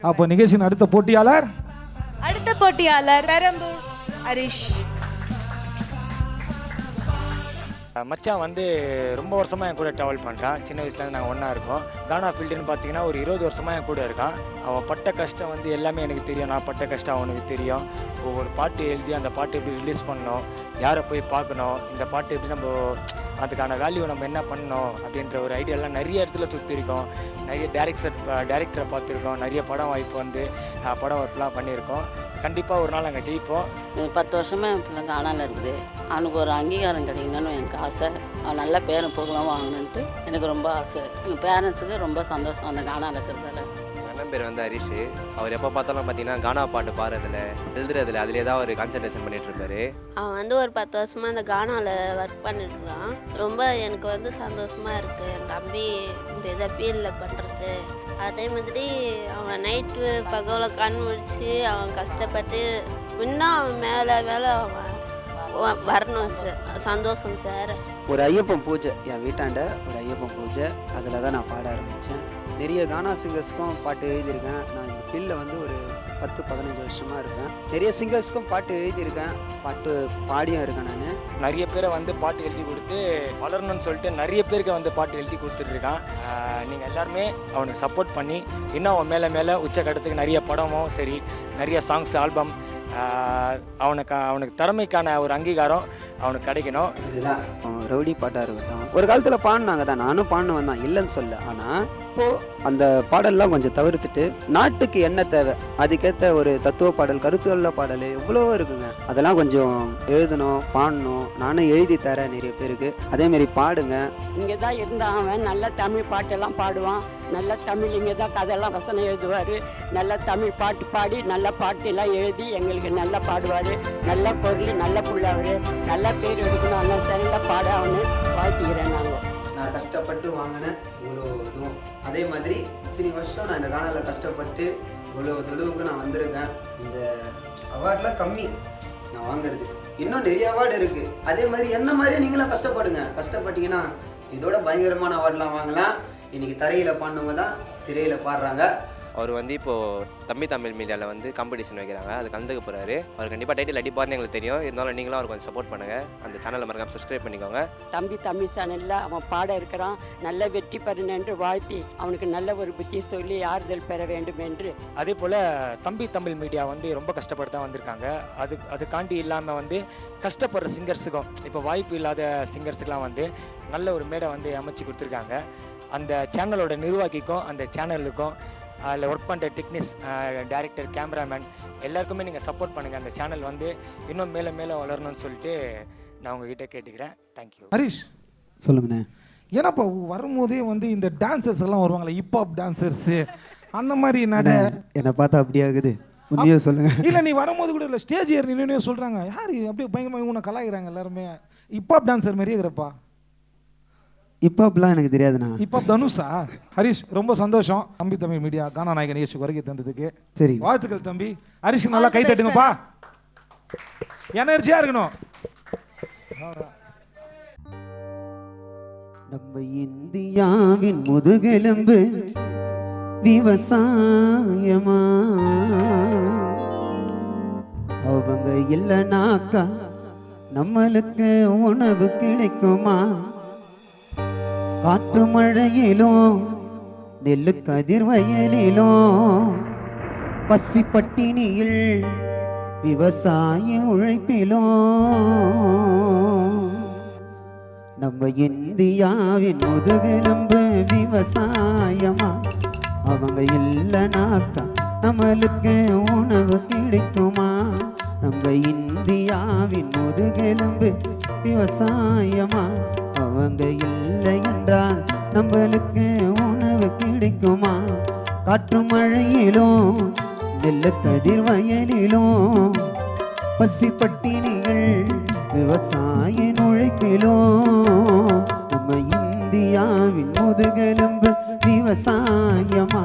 அப்போ நிகழ்ச்சியின் அடுத்த போட்டியாளர் பெரம்பூர் ஹரிஷ். மச்சான் வந்து ரொம்ப வருஷமாக என் கூட ட்ராவல் பண்ணுறான். சின்ன வயசுலேருந்து நாங்கள் ஒன்றா இருக்கோம். கானா ஃபீல்டுன்னு பார்த்தீங்கன்னா ஒரு 20 வருஷமாக என் கூட இருக்கான். அவன் பட்ட கஷ்டம் வந்து எல்லாமே எனக்கு தெரியும். நான் பட்ட கஷ்டம் அவனுக்கு தெரியும். ஒவ்வொரு பாட்டு எழுதி அந்த பாட்டு எப்படி ரிலீஸ் பண்ணணும், யாரை போய் பார்க்கணும், இந்த பாட்டு எப்படி நம்ம அதுக்கான வேல்யூ நம்ம என்ன பண்ணணும் அப்படின்ற ஒரு ஐடியாலாம் நிறைய இடத்துல சுற்றிருக்கோம். நிறைய டேரக்டரை பார்த்துருக்கோம். நிறைய படம் வாய்ப்பு வந்து படம் ஒர்க்லாம் பண்ணியிருக்கோம். கண்டிப்பாக ஒரு நாள் அங்கே ஜெயிப்போம். 10 வருஷமாக என் பிள்ளை காணாமல் இருக்குது. அவனுக்கு ஒரு அங்கீகாரம் கிடைக்கணும்னு எனக்கு ஆசை. அவன் நல்ல பேரும் புகழும் வாங்கணுன்ட்டு எனக்கு ரொம்ப ஆசை. எங்கள் பேரண்ட்ஸுக்கு ரொம்ப சந்தோஷம் அந்த காணாமல் இருக்கிறதால. அண்ணன் பேர் வந்து ஹரிஷ். அவர் எப்போ பார்த்தாலும் பார்த்தீங்கன்னா கானா பாட்டு பாடுறதுல எழுதுறதுல அதிலே தான் அவர் கான்சன்ட்ரேஷன் பண்ணிட்டு இருப்பாரு. அவன் வந்து ஒரு 10 வருஷமாக இந்த கானாவில் ஒர்க் பண்ணிட்டுருக்கான். ரொம்ப எனக்கு வந்து சந்தோஷமாக இருக்குது என் தம்பி இந்த இதை ஃபீல்டில் பண்ணுறது. அதே மாதிரி அவன் நைட்டு பகல கண் முடிச்சு அவன் கஷ்டப்பட்டு இன்னும் அவன் மேலே அவன் வரணும் சார். சந்தோஷம் சார். ஒரு ஐயப்பன் பூஜை என் வீட்டாண்ட ஒரு ஐயப்பன் பூஜை, அதில் தான் நான் பாட ஆரம்பித்தேன். நிறைய கானா சிங்கர்ஸ்க்கும் பாட்டு எழுதியிருக்கேன். நான் இந்த ஃபீல்டில் வந்து ஒரு 10-15 வருஷமாக இருக்கேன். நிறைய சிங்கர்ஸ்க்கும் பாட்டு எழுதியிருக்கேன், பாட்டு பாடியும் இருக்கேன். நான் நிறைய பேரை வந்து பாட்டு எழுதி கொடுத்து வளரணும்னு சொல்லிட்டு நிறைய பேருக்கு வந்து பாட்டு எழுதி கொடுத்துட்ருக்கான். நீங்கள் எல்லாருமே அவனுக்கு சப்போர்ட் பண்ணி இன்னும் அவன் மேலே உச்சக்கட்டத்துக்கு நிறைய படமும் சரி, நிறைய சாங்ஸ் ஆல்பம் அவனுக்கு திறமைக்கான ஒரு அங்கீகாரம் அவனுக்கு கிடைக்கணும். இதுதான் ரவுடி பாட்டாக இருக்கட்டும். ஒரு காலத்தில் பாடினாங்க தான், நானும் பாடினவன் தான், இல்லைன்னு சொல்ல. ஆனால் இப்போது அந்த பாடல்லாம் கொஞ்சம் தவிர்த்துட்டு நாட்டுக்கு என்ன தேவை அதுக்கேற்ற ஒரு தத்துவ பாடல், கருத்துள்ள பாடல் எவ்வளோ இருக்குங்க. அதெல்லாம் கொஞ்சம் எழுதணும், பாடணும். நானும் எழுதி தரேன் நிறைய பேருக்கு. அதேமாரி பாடுங்க. இங்கே தான் இருந்தான் அவன். நல்ல தமிழ் பாட்டெல்லாம் பாடுவான். நல்ல தமிழ் இங்கே தான் கதையெல்லாம் வசனம் எழுதுவார். நல்ல தமிழ் பாட்டு பாடி நல்ல பாட்டெல்லாம் எழுதி எங்களுக்கு நல்லா பாடுவார். நல்ல பொருள், நல்ல புள்ள. அவர் நல்ல பேர் எடுக்கணும். நல்ல சரியில் பாட அவனு வாழ்த்துக்கிறேன். நான் கஷ்டப்பட்டு வாங்கினேன் இவ்வளோ இதுவும். அதே மாதிரி இத்தனை வருஷம் நான் இந்த கானாவில் கஷ்டப்பட்டு இவ்வளோ தொழுவுக்கு நான் வந்திருக்கேன். இந்த அவார்ட்லாம் கம்மி நான் வாங்குறது. இன்னும் நிறைய அவார்டு இருக்குது. அதே மாதிரி என்ன மாதிரியே நீங்களாம் கஷ்டப்படுங்க. கஷ்டப்பட்டீங்கன்னா இதோட பயங்கரமான அவார்ட்லாம் வாங்கலாம். இன்றைக்கி தரையில் பாடினவங்க தான் திரையில் பாடுறாங்க. அவர் வந்து இப்போது தமிழ் மீடியாவில் வந்து காம்படிஷன் வைக்கிறாங்க, அது கலந்துக்க போகிறாரு. அவர் கண்டிப்பாக டைட்டில் அடிப்பார்னு எங்களுக்கு தெரியும். இருந்தாலும் நீங்களும் அவர் கொஞ்சம் சப்போர்ட் பண்ணுங்கள். அந்த சேனலை மறக்காம சப்ஸ்கிரைப் பண்ணிக்கோங்க. தமிழ் சேனலில் அவன் பாட இருக்கிறான். நல்ல வெற்றி பெறணும் என்று வாழ்த்தி அவனுக்கு நல்ல ஒரு புத்தி சொல்லி ஆறுதல் பெற வேண்டும் என்று. அதே போல் தமிழ் மீடியா வந்து ரொம்ப கஷ்டப்பட்டு தான் வந்திருக்காங்க. அதுக்காண்டி இல்லாமல் வந்து கஷ்டப்படுற சிங்கர்ஸுக்கும் இப்போ வாய்ப்பு இல்லாத சிங்கர்ஸுக்கெலாம் வந்து நல்ல ஒரு மேடை வந்து அமைச்சு கொடுத்துருக்காங்க. அந்த சேனலோட நிர்வாகிக்கும் அந்த சேனலுக்கும் அதில் ஒர்க் பண்ணுற டெக்னிக்ஸ், டைரக்டர், கேமராமேன் எல்லாருக்குமே நீங்கள் சப்போர்ட் பண்ணுங்கள். அந்த சேனல் வந்து இன்னும் மேலே வளரணும்னு சொல்லிட்டு நான் உங்ககிட்ட கேட்டுக்கிறேன். தேங்க்யூ. ஹரிஷ் சொல்லுங்கண்ணே. ஏன்னாப்பா வரும்போதே வந்து இந்த டான்சர்ஸ் எல்லாம் வருவாங்களே, ஹிப்ஹாப் டான்சர்ஸு அந்த மாதிரி என்னை பார்த்தா அப்படியே ஆகுது. உண்மையாக சொல்லுங்க. இல்லை நீ வரும்போது கூட இல்லை, ஸ்டேஜ் ஏறி நின்று சொல்கிறாங்க யார் அப்படியே பயங்கரமாக உன்னை கலாய்கிறாங்க எல்லாருமே. ஹிப்ஹாப் டான்சர் மாதிரியே இருக்கிறப்பா. ஹிப்ஹாப்லாம் எனக்கு தெரியாதுண்ணா. ஹிப்ஹாப் தனுஷா? ஹரிஷ் ரொம்ப சந்தோஷம். தமிழ் மீடியா கானா நாயக நிகழ்ச்சி வருகை தந்ததுக்கு சரி வாழ்த்துக்கள் தம்பி. ஹரிஷ் நல்லா கை தட்டுங்கப்பா, எனர்ஜியா இருக்கணும். நம்ம இந்தியாவின் முதுகெலும்பு விவசாயமா, அவங்க இல்லைனாக்கா நம்மளுக்கு உணவு கிடைக்குமா? காற்று மழையிலும் நெல்லு கதிர் வயலிலும் பசி பட்டினியில் விவசாய உழைப்பிலும் நம்ம இந்தியாவின் முதுகெலும்பு விவசாயமா, அவங்க இல்லைனாக்கா நம்மளுக்கு உணவு கிடைக்குமா? நம்ம இந்தியாவின் முதுகெலும்பு விவசாயமா, அவங்க இல்லை என்றால் நம்மளுக்கு உணவு கிடைக்குமா? காற்று மழையிலும் நெல்லு கதிர் வயலிலும் பசி பட்டினிகள் விவசாய உழைப்பிலும் நம்ம இந்தியாவின் முதுகெலும்பு விவசாயமா,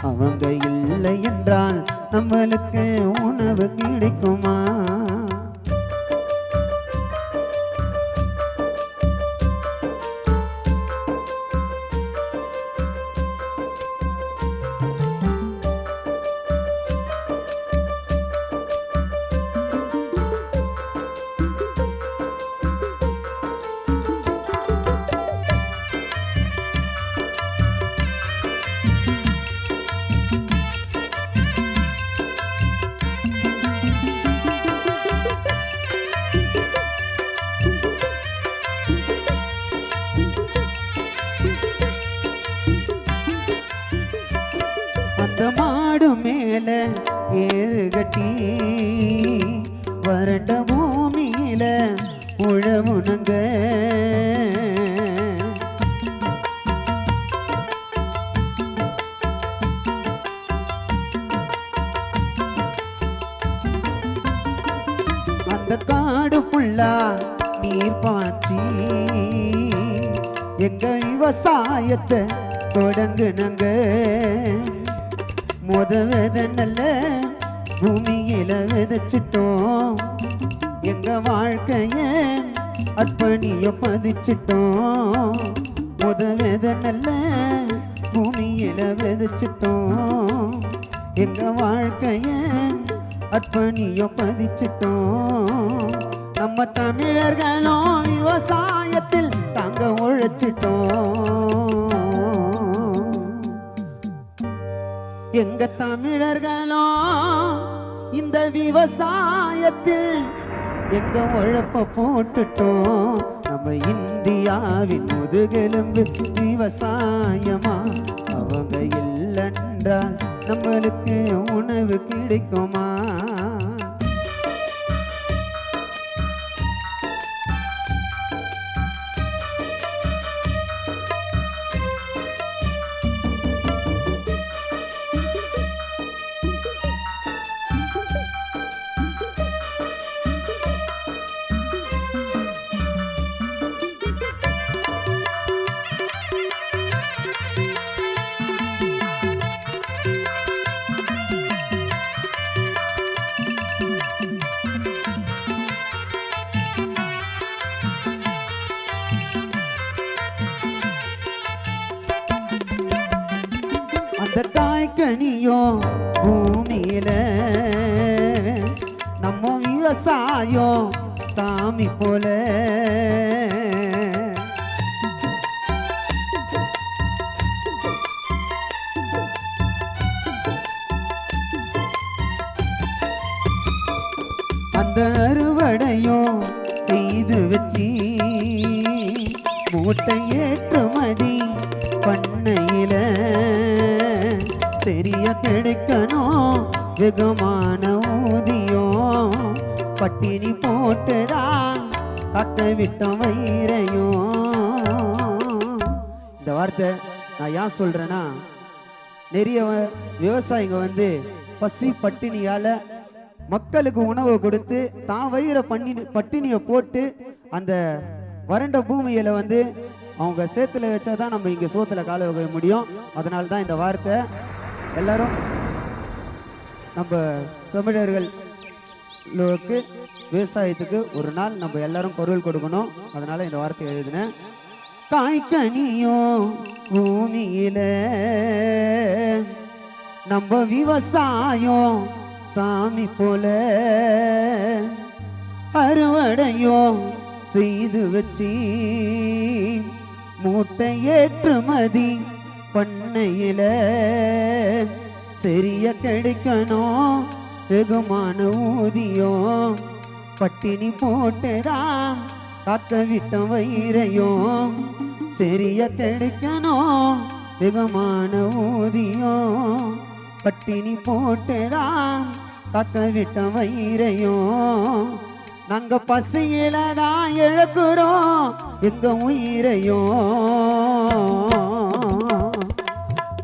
அவங்க இல்லை என்றால் நம்மளுக்கு உணவு கிடைக்குமா? மேல ஏறு கட்டி வறண்ட பூமியில உழவுனங்க. அந்த காடு புள்ளா நீர் பாய்ச்சி எங்க விவசாயத்தை தொடங்குனங்க. வித நல்ல பூமியில விதைச்சிட்டோம். எங்க வாழ்க்கைய அர்ப்பணிய பதிச்சிட்டோம். வித நல்ல பூமியில விதைச்சிட்டோம். எங்க வாழ்க்கைய அர்ப்பணிய பதிச்சிட்டோம். நம்ம தமிழர்களும் விவசாயத்தில் தாங்க உழைச்சிட்டோம். எங்க தமிழர்களும் இந்த விவசாயத்தில் எங்க உழைப்ப போட்டுட்டோம். நம்ம இந்தியாவின் முதுகெலும்பு விவசாயமா. அவங்க இல்லைன்றால் நம்மளுக்கு உணவு கிடைக்குமா? அந்த காய்கனியும் பூமியில நம்ம விவசாயம் சாமி போல. அந்த அறுவடையும் செய்து வச்சு மூட்டை ஏற்றுமதி பண்ணையில சரியா கிடைக்கணும் வெகுமான ஊதியம். பட்டினி போட்டுதான் கத்த விட்ட வயிறையும். இந்த வார்த்தை நான் ஏன் சொல்றேன்னா, நிறைய விவசாயிங்க வந்து பசி பட்டினியால மக்களுக்கு உணவு கொடுத்து தான் வயிறை பட்டினியை போட்டு அந்த வறண்ட பூமியில வந்து அவங்க சேத்துல வச்சாதான் நம்ம இங்க சோத்துல கால வைக்க முடியும். அதனால தான் இந்த வார்த்தை. எல்லாரும் நம்ம தமிழர்களுக்கு விவசாயத்துக்கு ஒரு நாள் நம்ம எல்லாரும் குரல் கொடுக்கணும். அதனால இந்த வார்த்தை எழுதினேன். காய்கனியும் பூமியில நம்ம விவசாயம் சாமி போல. அறுவடையும் செய்து வச்சு மூட்டை ஏற்றுமதி பண்ணையில சரிய கிடைக்கணும் வெகுமான ஊதியம். பட்டினி போட்டுதான் காக்க விட்ட வயிறையும். சரிய கிடைக்கணும் வெகுமான ஊதியம். பட்டினி போட்டுதான் காக்க விட்ட வயிறையும். நாங்க பசியில தான் இழக்கிறோம் எங்க உயிரையும்.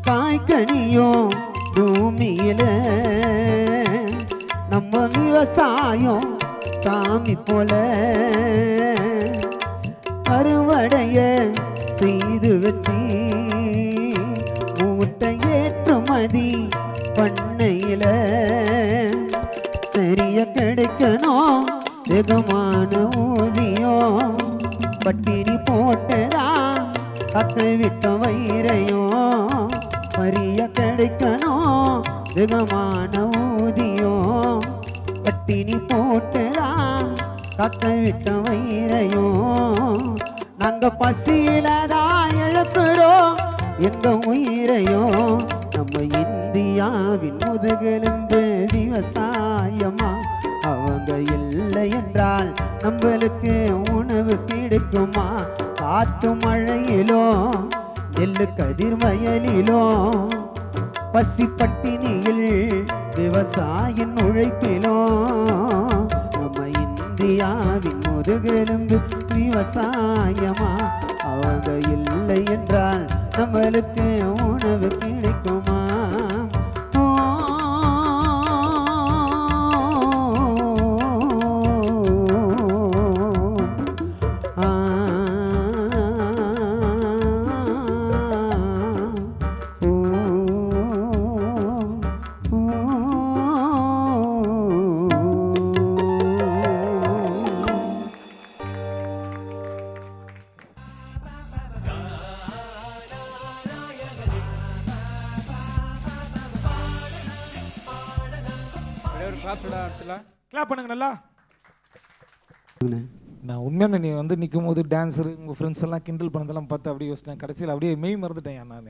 காய்கனியும் பூமியில நம்ம விவசாயம் சாமி போல. அறுவடைய செய்து வச்சு மூட்டை ஏற்றுமதி பண்ணையில சரிய கிடைக்கணும் வெகுமான ஊதியம். பட்டினி போட்டுதான் கத்த விட்ட வயிறையும். பரிய கிடைக்கணும் வெகுமான ஊதியம். பட்டினி போட்டுதான் கத்த விட்ட வயிறையும். நாங்க பசியில தான் இழக்கிறோம் எங்க உயிரையும். நம்ம இந்தியாவின் முதுகெலும்பு விவசாயமா. அவங்க இல்லை என்றால் நம்மளுக்கு உணவு கிடைக்குமா? காத்து மழையிலோ நெல்லு கதிர் வயலிலோ பசி பட்டினியில் விவசாயின் உழைப்பிலும் நம்ம இந்தியாவின் முதுகெலும்பு விவசாயமா. அவங்க இல்லை என்றால் நம்மளுக்கு உணவு கிடைக்குமா? கிளாப் பண்ணுங்க நல்லா. நான் உண்மையாக நீ வந்து நிற்கும் போது டான்ஸரு உங்கள் ஃப்ரெண்ட்ஸ் எல்லாம் கிண்டல் பண்ணதெல்லாம் பார்த்து அப்படியே யோசித்தேன். கடைசியில் அப்படியே மெய் மறந்துட்டேன் நான்.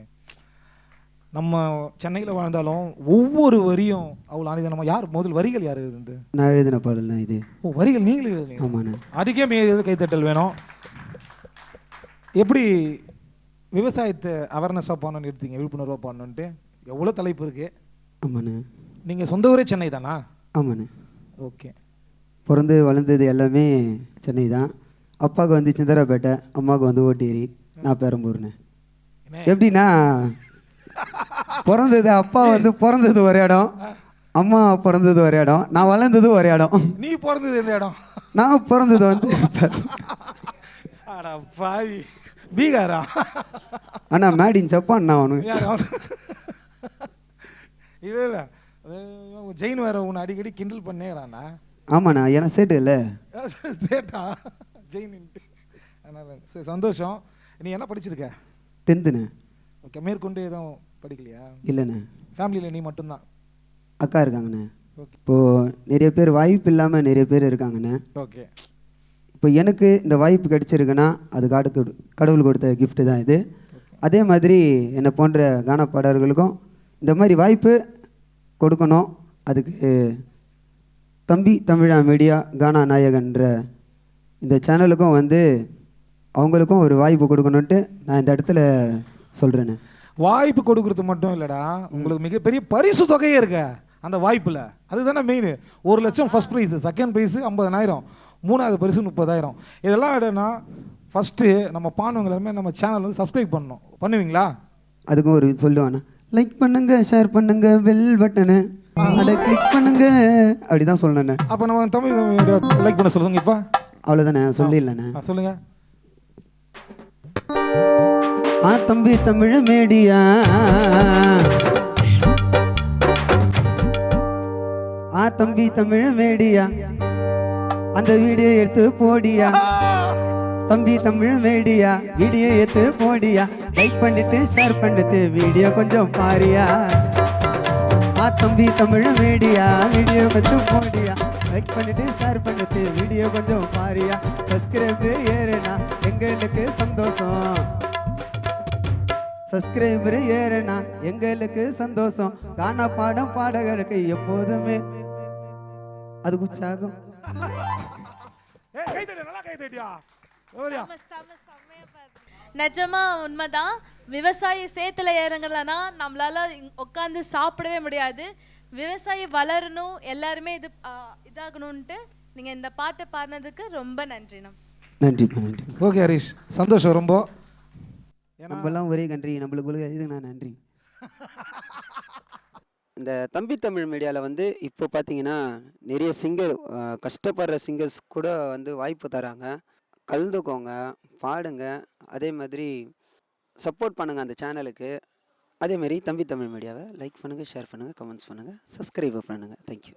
நம்ம சென்னையில் வாழ்ந்தாலும் ஒவ்வொரு வரியும் அவ்வளோ ஆனிதனமா. யார் முதல் வரிகள் யார் எழுதுந்து? நான் எழுதின பாடல் தான் இது. ஓ, வரிகள் நீங்களே எழுதுங்க? ஆமாண்ணே. அதுக்கே கைத்தட்டல் வேணும். எப்படி விவசாயத்தை அவேர்னஸாக பண்ணணும்னு எடுத்தீங்க, விழிப்புணர்வாக பண்ணணுன்ட்டு? எவ்வளோ தலைப்பு இருக்குது. ஆமாண்ணே. நீங்கள் சொந்த ஊரே சென்னை தானா? ஆமாண்ணே. ஓகே. பிறந்து வளர்ந்தது எல்லாமே சென்னை தான். அப்பாவுக்கு வந்து சிந்தராப்பேட்டை, அம்மாவுக்கு வந்து ஓட்டேரி, நான் பெரம்பூர்ண்ணே. எப்படின்னா பிறந்தது அப்பா வந்து பிறந்தது ஒரு இடம், அம்மா பிறந்தது ஒரு இடம், நான் வளர்ந்தது ஒரு இடம். நீ பிறந்தது எந்த இடம்? நான் பிறந்தது வந்து பாவி பீகாரா? அண்ணா மேடின் ஜப்பான். நான் ஒன்று இல்லை இல்லை, ஜெயின் வேற உன்னை அடிக்கடி கிண்டல் பண்ணேறானா? ஆமாண்ணா, ஏன்னா சேட்டு இல்லை சேட்டா ஜெயின்ட்டு. அதனால் சரி, சந்தோஷம். நீ என்ன படிச்சிருக்க? 10th. ஓகே. மேற்கொண்டு எதுவும் படிக்கலையா? இல்லைண்ணே. ஃபேமிலியில் நீ மட்டும்தான்? அக்கா இருக்காங்கண்ணே. ஓகே. இப்போது நிறைய பேர் வாய்ப்பு இல்லாமல் நிறைய பேர் இருக்காங்கண்ணே. ஓகே. இப்போ எனக்கு இந்த வாய்ப்பு கிடைச்சிருக்குன்னா அது கடவுள் கொடுத்த கிஃப்ட்டு தான் இது. அதே மாதிரி என்னை போன்ற கானா பாடகர்களுக்கும் இந்த மாதிரி வாய்ப்பு கொடுக்கணும். அதுக்கு தம்பி தமிழா மீடியா கானா நாயகன்ற இந்த சேனலுக்கும் வந்து அவங்களுக்கும் ஒரு வாய்ப்பு கொடுக்கணுன்ட்டு நான் இந்த இடத்துல சொல்கிறேன்னு. வாய்ப்பு கொடுக்குறது மட்டும் இல்லைடா, உங்களுக்கு மிகப்பெரிய பரிசு தொகையே இருக்க அந்த வாய்ப்பில். அதுதானே மெயின். 1 லட்சம் ஃபஸ்ட் ப்ரைஸு, செகண்ட் ப்ரைஸு 50,000, 3வது பரிசு 30,000. இதெல்லாம் விடனா ஃபஸ்ட்டு நம்ம பானவங்க எல்லாருமே நம்ம சேனல் வந்து சப்ஸ்கிரைப் பண்ணணும். பண்ணுவீங்களா? அதுக்கும் ஒரு சொல்லுவாண்ணா, லைக் பண்ணுங்க, ஷேர் பண்ணுங்க, பெல் பட்டனு அதை கிளிக் பண்ணுங்க, அப்படி தான் சொல்லணே. அப்போ நம்ம தமிழ் லைக் பண்ண சொல்லுங்க. இப்போ அவ்வளோதானே, சொல்லிடலண்ணே. சொல்லுங்க. தம்பி தமிழ் மீடியா, தம்பி தமிழ் மீடியா, அந்த வீடியோ எடுத்து போடியா. தம்பி தமிழ் மீடியா, வீடியோ எடுத்து போடியா. லைக் பண்ணிட்டு ஷேர் பண்ணிட்டு வீடியோ கொஞ்சம் பாரியா. தம்பி தமிழ் மீடியா, வீடியோ கொஞ்சம் போடியா. லைக் பண்ணிட்டு ஷேர் பண்ணிட்டு வீடியோ கொஞ்சம் பாரியா. சப்ஸ்கிரைப் ஏறுனா எங்களுக்கு சந்தோஷம். சப்ஸ்கிரைபர் ஏறுனா எங்களுக்கு சந்தோஷம். கானா பாடம் பாடகருக்கு எப்போதுமே அது உற்சாகம். நிஜமா உண்மைதான். விவசாயி சேத்துல இறங்கலன்னா நம்மளால உட்காந்து சாப்பிடவே முடியாது. விவசாயி வளரணும், எல்லாருமே இதாகணும்ட்டு நீங்க இந்த பாட்டை பாடினதுக்கு ரொம்ப நன்றிண்ணா. நன்றி நன்றி. ஓகே ஹரிஷ், சந்தோஷம் ரொம்ப. நம்மளாம் ஒரே கன்றி, நம்மளுக்கு இதுண்ணா நன்றி. இந்த தம்பி தமிழ் மீடியாவில் வந்து இப்போ பார்த்தீங்கன்னா நிறைய சிங்கர், கஷ்டப்படுற சிங்கர்ஸ் கூட வந்து வாய்ப்பு தராங்க. கலந்துக்கோங்க, பாடுங்க, அதே மாதிரி சப்போர்ட் பண்ணுங்கள் அந்த சேனலுக்கு. அதேமாரி தம்பி தமிழ் மீடியாவை லைக் பண்ணுங்கள், ஷேர் பண்ணுங்கள், கமெண்ட்ஸ் பண்ணுங்கள், சப்ஸ்கிரைப் பண்ணுங்கள். தேங்க்யூ.